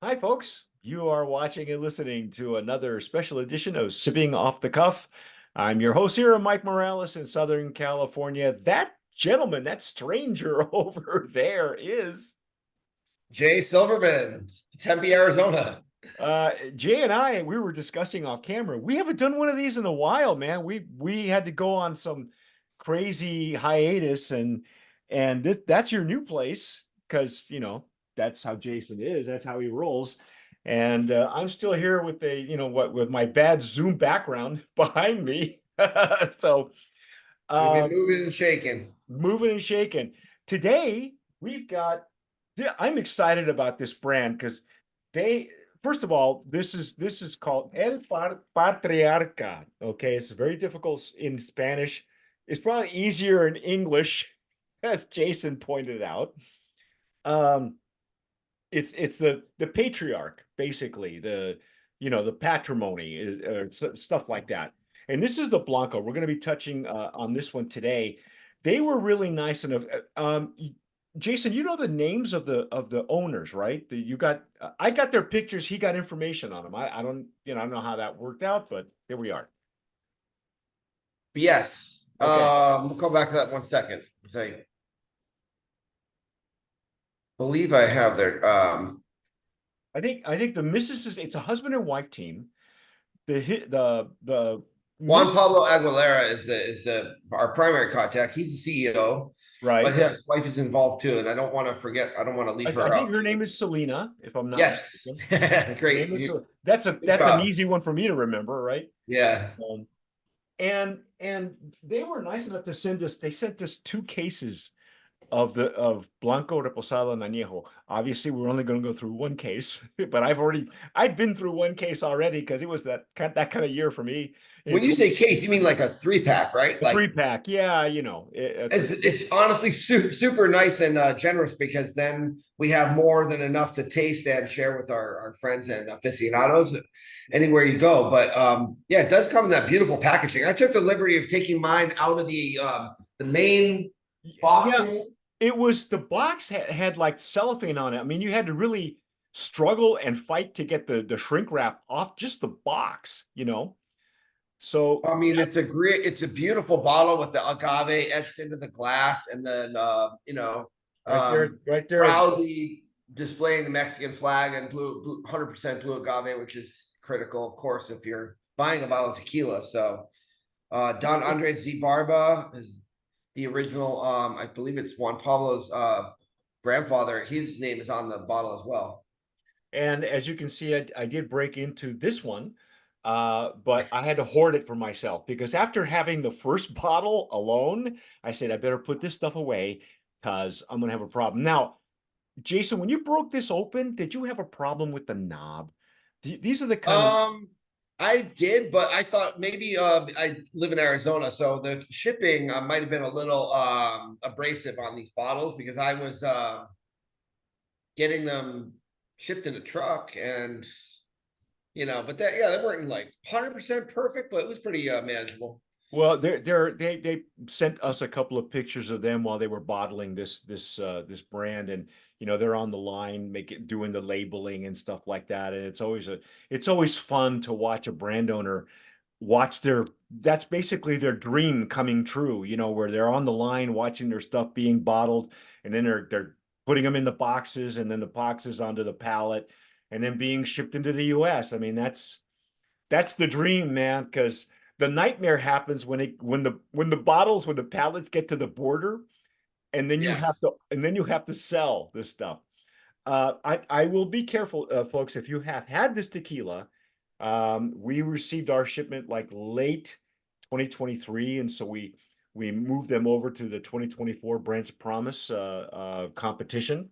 Hi, folks. You are watching and listening to another special edition of Sipping Off the Cuff. I'm your host here, Mike Morales in Southern California. That gentleman, that stranger over there is Jay Silverman, Tempe, Arizona. Jay and I. We were discussing off camera. We haven't done one of these in a while, man. We had to go on some crazy hiatus, and that's your new place because that's how Jason is. That's how he rolls. And I'm still here with with my bad Zoom background behind me. So We've been um, moving and shaking. moving and shaking. Today we've got. Yeah, I'm excited about this brand because they first of all, this is called Patriarca. Okay, it's very difficult in Spanish. It's probably easier in English, as Jason pointed out. Um, it's the patriarch, basically, the patrimony is stuff like that. And this is the Blanco. We're going to be touching on this one today. They were really nice enough. Jason, you know the names of the owners, right? You got I got their pictures. He got information on them. I don't I don't know how that worked out, but here we are. But yes, Okay. we'll come back to that 1 second. I believe I have their I think the missus is it's a husband and wife team. The Juan miss Pablo Aguilera is our primary contact. He's the CEO, but right. his wife is involved too. And I don't want to forget. I don't want to I, leave I her think out. her name is Selena, if I'm not Yes, mistaken. Her great. name is You, good that's an job. easy one for me to remember, right? Yeah. Um, and they were nice enough to send us. They sent us two cases of Blanco Reposado and Añejo. Obviously, we're only going to go through one case, but I'd been through one case already because it was that kind of year for me in When you say case, you mean like a 3 pack, right? a Like 3 pack. Yeah, a three. it's honestly super nice and generous because then we have more than enough to taste and share with our friends and aficionados anywhere you go. But yeah, it does come in that beautiful packaging. I took the liberty of taking mine out of the main Yeah, boxing. it was the box had like cellophane on it. I mean, you had to really struggle and fight to get the shrink wrap off just the box. So I mean, that's it's a beautiful bottle with the agave etched into the glass, and then right there, right there. proudly displaying the Mexican flag and 100% blue agave, which is critical, of course, if you're buying a bottle of tequila. So, Don Andres Z Barba is the original. I believe it's Juan Pablo's grandfather. His name is on the bottle as well. And as you can see, I did break into this one, but I had to hoard it for myself because after having the first bottle alone, I said I better put this stuff away because I'm gonna have a problem. Now, Jason, when you broke this open, did you have a problem with the knob? These are the kind of Um, I did, but I thought maybe I live in Arizona, so the shipping might have been a little abrasive on these bottles because I was getting them shipped in a truck and but that yeah, they weren't like 100% perfect, but it was pretty manageable. well, they sent us a couple of pictures of them while they were bottling this brand, and they're on the line, doing the labeling and stuff like that, and it's always fun to watch a brand owner watch their that's basically their dream coming true, where they're on the line watching their stuff being bottled, and then they're putting them in the boxes, and then the boxes onto the pallet, and then being shipped into the US. I mean, that's the dream, man, because the nightmare happens when the pallets get to the border, and then you Yeah. have to sell this stuff. I will be careful, folks. If you have had this tequila, we received our shipment like late 2023, and so we moved them over to the 2024 Brands of Promise competition.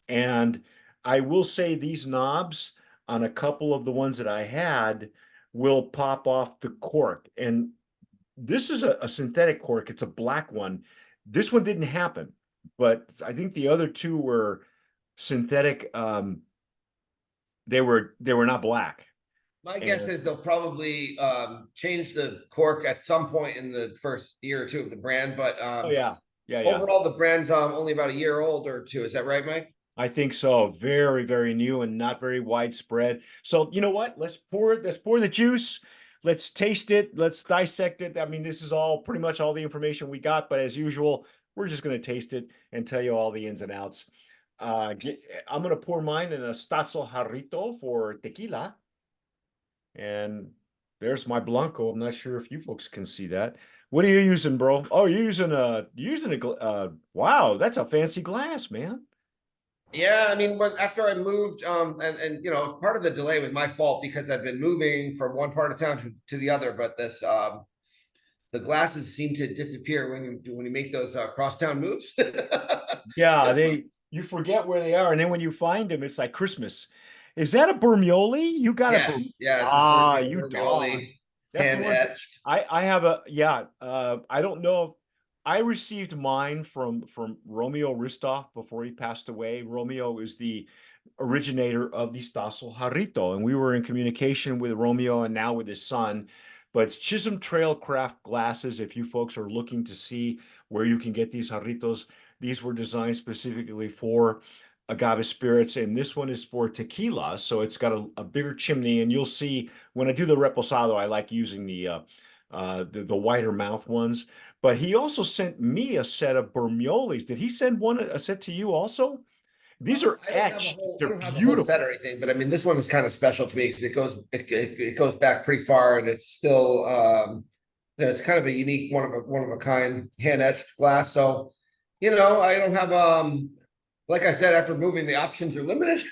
And I will say these knobs on a couple of the ones that I had will pop off the cork. And this is a synthetic cork. It's a black one. This one didn't happen, but I think the other two were synthetic. They were not black. My guess And is they'll probably change the cork at some point in the first year or two of the brand, but oh yeah, yeah, yeah. overall the brand's only about a year old or two. Is that right, Mike? I think so. Very, very new and not very widespread. So you know what? Let's pour it. Let's pour the juice. Let's taste it. Let's dissect it. I mean, this is all pretty much all the information we got, but as usual, we're just going to taste it and tell you all the ins and outs. I'm going to pour mine in a Stazo Jarrito for tequila. And there's my Blanco. I'm not sure if you folks can see that. What are you using, bro? Oh, you're using wow, that's a fancy glass, man. Yeah, I mean, when after I moved, and you know, part of the delay was my fault because I've been moving from one part of town to the other. But this, the glasses seem to disappear when you make those crosstown moves. Yeah, you forget where they are, and then when you find them, it's like Christmas. Is that a Bermioli? You got a Yes, yeah, it's a ah, Sergio you dog. Bormioli That's the hand ones etched. I have a yeah. I don't know if I received mine from Romeo Ristov before he passed away. Romeo is the originator of the Stasso Jarrito, and we were in communication with Romeo and now with his son. But it's Chisholm Trail Craft glasses. If you folks are looking to see where you can get these jarritos, these were designed specifically for agave spirits, and this one is for tequila. So it's got a bigger chimney, and you'll see when I do the reposado, I like using the wider mouth ones. But he also sent me a set of Bermiolis. Did he send a set to you also? These are etched. I They're don't have a whole set beautiful. or anything, but I mean, this one is kind of special to me because it goes back pretty far, and it's still you know, it's kind of a unique one of a kind hand etched glass. So, you know, I don't have like I said, after moving, the options are limited,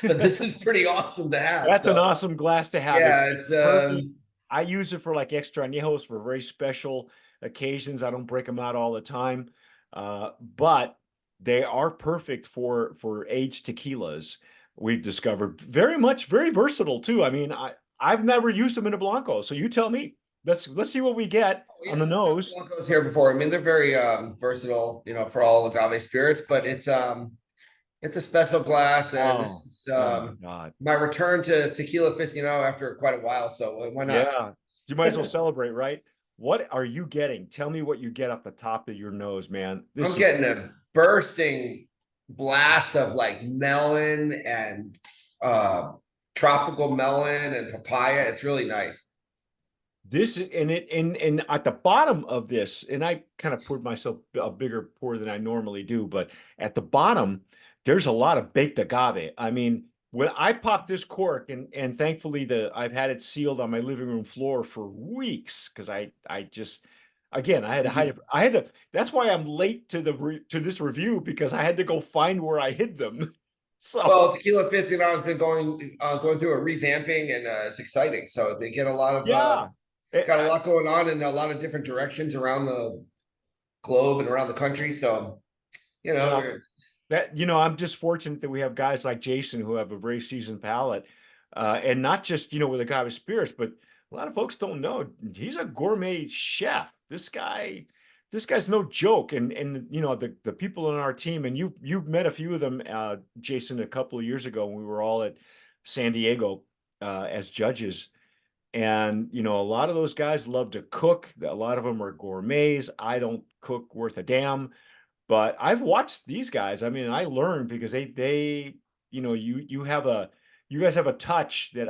but this is pretty awesome to have. That's an So awesome glass to have. It's yeah, it's perfect. I use it for like extrañejos for very special occasions. I don't break them out all the time, but they are perfect for aged tequilas. We've discovered very versatile too. I mean, I've never used them in a blanco, so you tell me. Let's see what we get oh, on yeah, the I've done nose. Blancos here before. I mean, they're very versatile, you know, for all agave spirits, but it's a special glass, and this Oh, is oh my God. my return to Tequila Aficionado after quite a while. So why not? Yeah, you might as well celebrate, right? What are you getting? Tell me what you get off the top of your nose, man. I'm This is getting a bursting blast of like melon and uh, tropical melon and papaya. It's really nice. this and it and at the bottom of this, and I kind of poured myself a bigger pour than I normally do, but at the bottom, there's a lot of baked agave. I mean, when I popped this cork, and thankfully I've had it sealed on my living room floor for weeks because I just again I had to hide it. Easy. I had to. That's why I'm late to to this review because I had to go find where I hid them. Well, So Tequila Aficionado has been going through a revamping, and it's exciting. So they get a lot of yeah. got a lot going on in a lot of different directions around the globe and around the country. So you know, Well, I'm just fortunate that we have guys like Jason who have a very seasoned palate, and not just with agave spirits, but a lot of folks don't know he's a gourmet chef. This guy's no joke, and the people on our team, and you've met a few of them, Jason, a couple of years ago when we were all at San Diego as judges. And a lot of those guys love to cook. A lot of them are gourmets. I don't cook worth a damn. But I've watched these guys. I mean, I learned because you guys have a touch that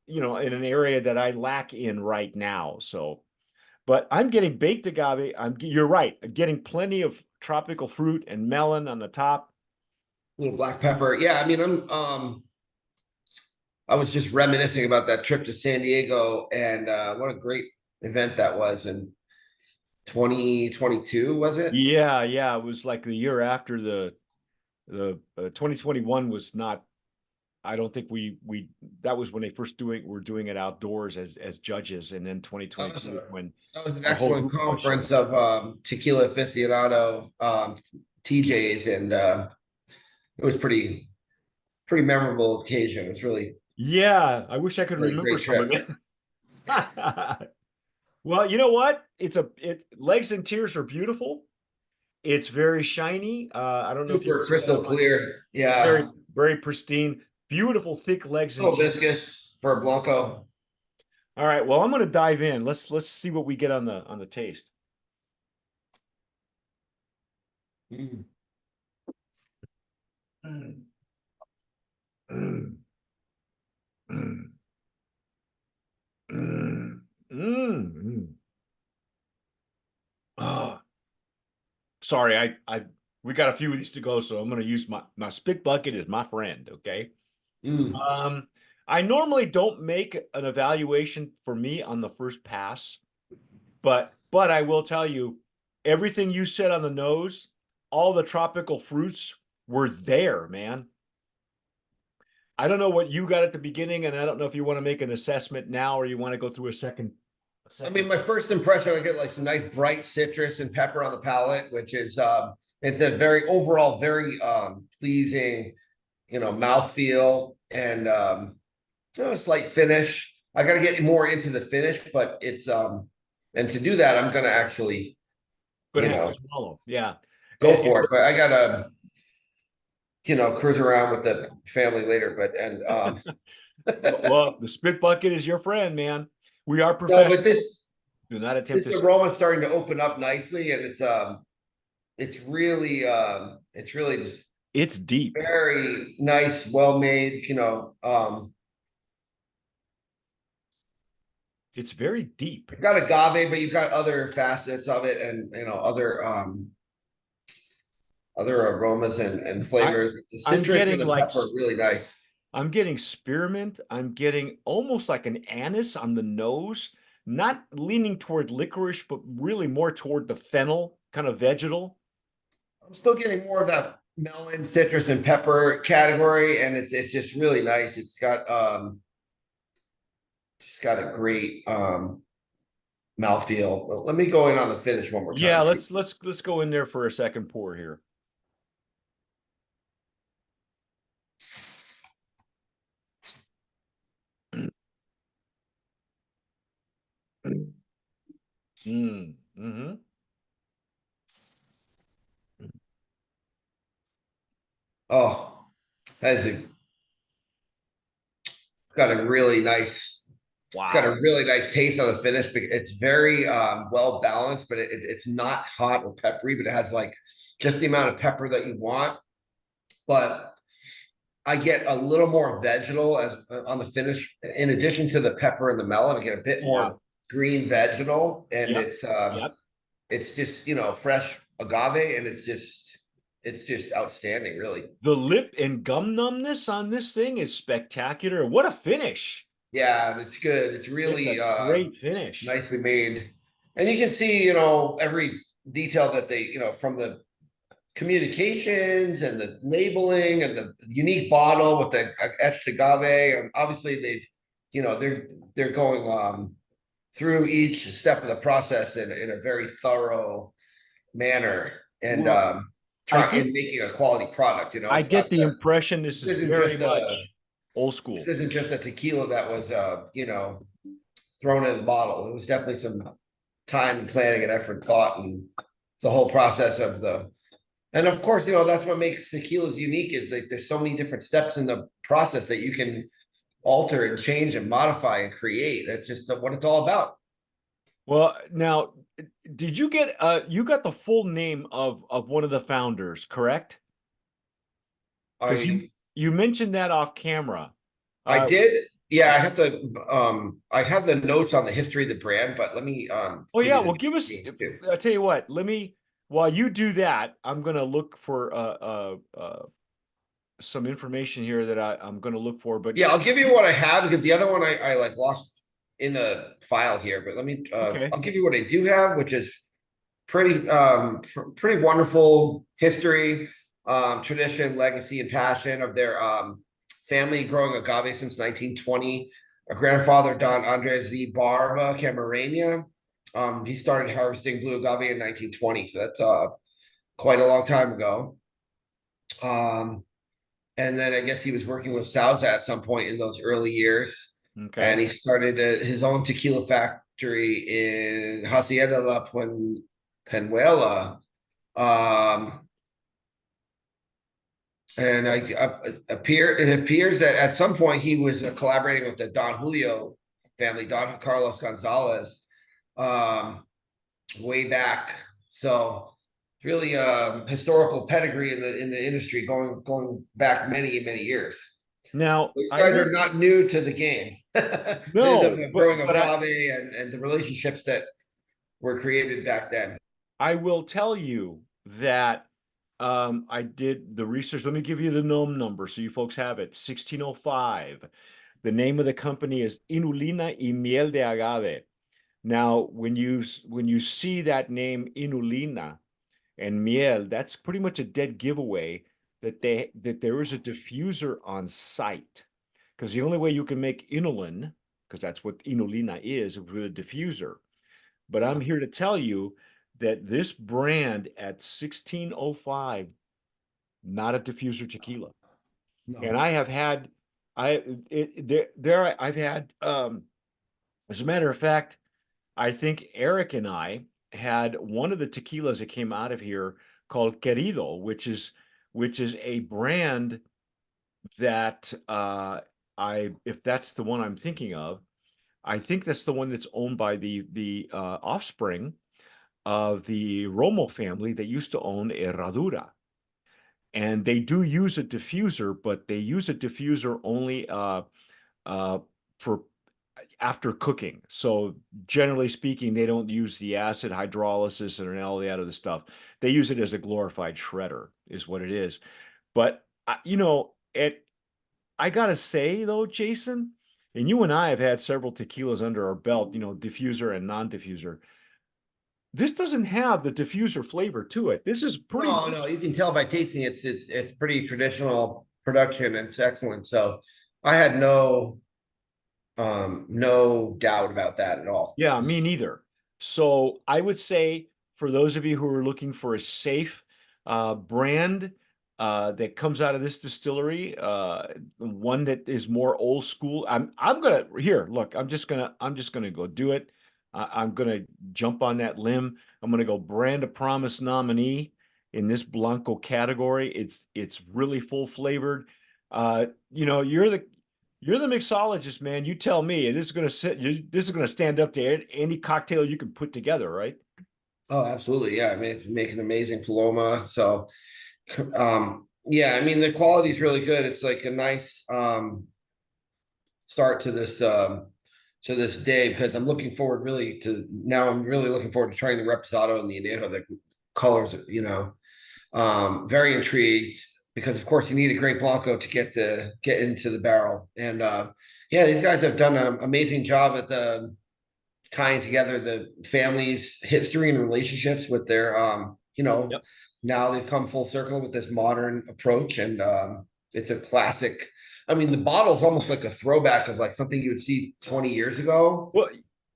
in an area that I lack in right now. So, but I'm getting baked agave. You're right. I'm getting plenty of tropical fruit and melon on the top. little black pepper. Yeah, I mean, I was just reminiscing about that trip to San Diego and what a great event that was in 2022, was it? Yeah, yeah. It was like the year after the 2021 was not. I don't think we that was when they first were doing it outdoors as judges, and then That was 2022 is a when that was an our whole excellent group of us showed conference up. of tequila aficionado TJs, and it was pretty memorable occasion. It's really Yeah, I wish I could really remember great some of trip. it. Well, you know what? Legs and tears are beautiful. It's very shiny. I don't know if you can Super see that crystal on my clear. very, Yeah. very pristine, beautiful, thick legs and Little teeth. viscous for a Blanco. All right, well, I'm going to dive in. Let's see what we get on the taste. Mm. Mm, mm, mm, mm, mm. Oh, sorry, we got a few of these to go, so I'm gonna use my spit bucket as my friend. Okay. Mm. Um, I normally don't make an evaluation for me on the first pass, but I will tell you, everything you said on the nose, all the tropical fruits were there, man. I don't know what you got at the beginning, and I don't know if you want to make an assessment now or you want to go through a second. I mean, my first impression, I get like some nice bright citrus and pepper on the palate, which is it's a very overall very pleasing, mouthfeel and a slight finish. I got to get more into the finish, but it's and to do that, I'm gonna actually, Gonna you have to know, swallow. Yeah. go for it. But I gotta, cruise around with the family later. But and Well, the spit bucket is your friend, man. We are no, but professionals. this Do not attempt this to. aroma is starting to open up nicely, and it's really just It's deep. very nice, well made, It's very deep. you've got agave, but you've got other facets of it and other aromas and I flavors. The I'm citrus and getting the like pepper are really nice. I'm getting spearmint. I'm getting almost like an anise on the nose, not leaning toward licorice, but really more toward the fennel kind of vegetal. I'm still getting more of that melon, citrus, and pepper category, and it's just really nice. It's got a great mouthfeel. Well, let me go in on the finish one more Yeah, time. See. let's go in there for a second pour here. Mm, hmm. Oh, that is a got a really nice. It's got a Wow. really nice taste on the finish. It's very well balanced, but it's not hot or peppery, but it has like just the amount of pepper that you want. But I get a little more vegetal as on the finish, in addition to the pepper and the melon. I get a bit Yeah. more green vegetal, and Yep. Yep. it's just fresh agave, and it's just outstanding, really. The lip and gum numbness on this thing is spectacular. What a finish. Yeah, it's good. It's It's a really great finish. nicely made, and you can see every detail that they from the communications and the labeling and the unique bottle with the etched agave, and obviously they're going through each step of the process in a very thorough manner, and Well, I try get in making a quality product. I It's not get the impression this this is isn't very just much old this school. isn't just a tequila that was thrown in the bottle. It was definitely some time and planning and effort, thought, and the whole process of the. And of course, that's what makes tequilas unique is like there's so many different steps in the process that you can alter and change and modify and create. That's just what it's all about. Well, now, did you get you got the full name of one of the founders, correct? Because I you mentioned that off camera. I Uh, did. Yeah, I have the notes on the history of the brand, but let me oh give yeah, you well the give us names too. I tell you what, let me while you do that, I'm gonna look for some information here that I'm gonna look for, but Yeah, I'll give you what I have because the other one I like lost in a file here, but let me okay. I'll give you what I do have, which is pretty wonderful history, tradition, legacy, and passion of their family growing agave since 1920. A grandfather, Don Andres Z. Barba Camarena, he started harvesting blue agave in 1920, so that's quite a long time ago. Um, and then I guess he was working with Salsa at some point in those early years, and Okay. he started his own tequila factory in Hacienda La Penuela. Um, and it appears that at some point he was collaborating with the Don Julio family, Don Carlos Gonzalez, um, way back. So really historical pedigree in the industry going back many years. Now, These I guys are will not new to the game. They ended no, up growing but agave and the relationships that were created back then. I will tell you that I did the research. Let me give you the gnome number so you folks have it. 1605. The name of the company is Inulina y Miel de Agave. Now, when you see that name Inulina and Miel, that's pretty much a dead giveaway that there is a diffuser on site. Because the only way you can make inulin, because that's what Inulina is, with a diffuser. But I'm here to tell you that this brand at 1605, not a diffuser tequila. And No. I have had, I've had, as a matter of fact, I think Eric and I had one of the tequilas that came out of here called Querido, which is a brand that if that's the one I'm thinking of, I think that's the one that's owned by the offspring of the Romo family that used to own Herradura. And they do use a diffuser, but they use a diffuser only uh, for after cooking. So generally speaking, they don't use the acid hydrolysis and all the other stuff. They use it as a glorified shredder, is what it is. But I gotta say though, Jason, and you and I have had several tequilas under our belt, diffuser and non-diffuser. This doesn't have the diffuser flavor to it. This is pretty No, no, much, you can tell by tasting it's pretty traditional production and it's excellent. So I had no doubt about that at all. yeah, me neither. So I would say for those of you who are looking for a safe brand that comes out of this distillery, one that is more old school. I'm gonna here, look, I'm just gonna go do it. I'm gonna jump on that limb. I'm gonna go brand of promise nominee in this Blanco category. It's really full flavored. You're the mixologist, man. You tell me. This is gonna stand up to any cocktail you can put together, right? Oh, absolutely. Yeah. I mean, make an amazing Paloma. So yeah, I mean the quality is really good. It's like a nice start to this day because I'm really looking forward to trying the Reposado and the Anejo, the colors, very intrigued because of course you need a great Blanco to get into the barrel. And yeah, these guys have done an amazing job at the tying together the family's history and relationships with their Yep. now they've come full circle with this modern approach and it's a classic. I mean, the bottle's almost like a throwback of like something you would see 20 years ago, Well,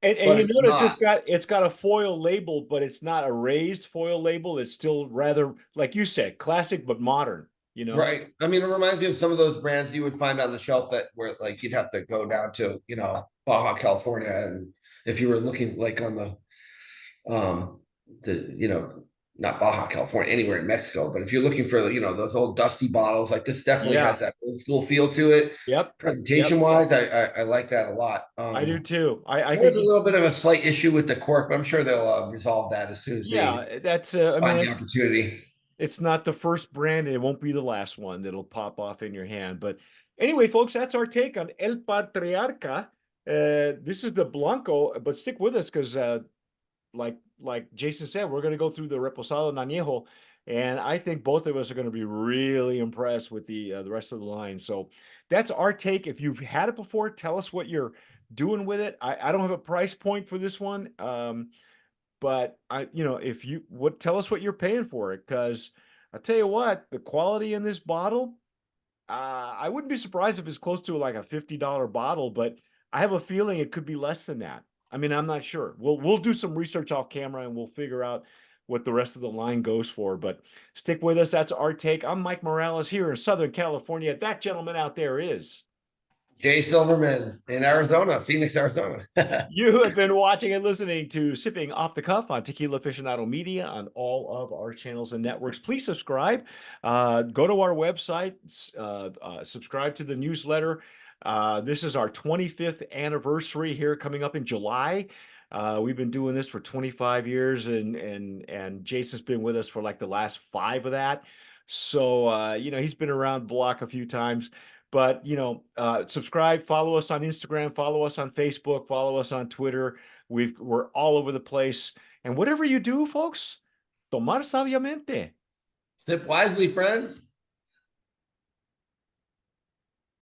and but you it's notice not. it's got a foil label, but it's not a raised foil label. It's still rather, like you said, classic but modern, you know? Right. I mean, it reminds me of some of those brands you would find on the shelf that where like you'd have to go down to, Baja California, and if you were looking like on um not Baja California, anywhere in Mexico, but if you're looking for those old dusty bottles, like this definitely Yeah. has that old school feel to it. Yep. Presentation Yep. wise, I like that a lot. I do too. I There's think a little bit of a slight issue with the cork, but I'm sure they'll resolve that as soon as they yeah, I mean, find the opportunity. it's not the first brand, and it won't be the last one that'll pop off in your hand. But anyway, folks, that's our take on El Patriarca. This is the Blanco, but stick with us because like Jason said, we're going to go through the Reposado and Añejo, and I think both of us are going to be really impressed with the rest of the line. So that's our take. If you've had it before, tell us what you're doing with it. I don't have a price point for this one, but if you what tell us what you're paying for it, because I tell you what, the quality in this bottle, I wouldn't be surprised if it's close to like a $50 bottle, but I have a feeling it could be less than that. I mean, I'm not sure. We'll do some research off camera and we'll figure out what the rest of the line goes for. But stick with us. That's our take. I'm Mike Morales here in Southern California. That gentleman out there is. Jay Silverman in Arizona, Phoenix, Arizona. You have been watching and listening to Sipping Off the Cuff on Tequila Aficionado Media on all of our channels and networks. Please subscribe. Go to our website. Subscribe to the newsletter. This is our 25th anniversary here coming up in July. We've been doing this for 25 years, and Jason's been with us for like the last 5 of that. So he's been around the block a few times. But subscribe, follow us on Instagram, follow us on Facebook, follow us on Twitter. We're all over the place. And whatever you do, folks, tomar sabiamente. Sip wisely, friends.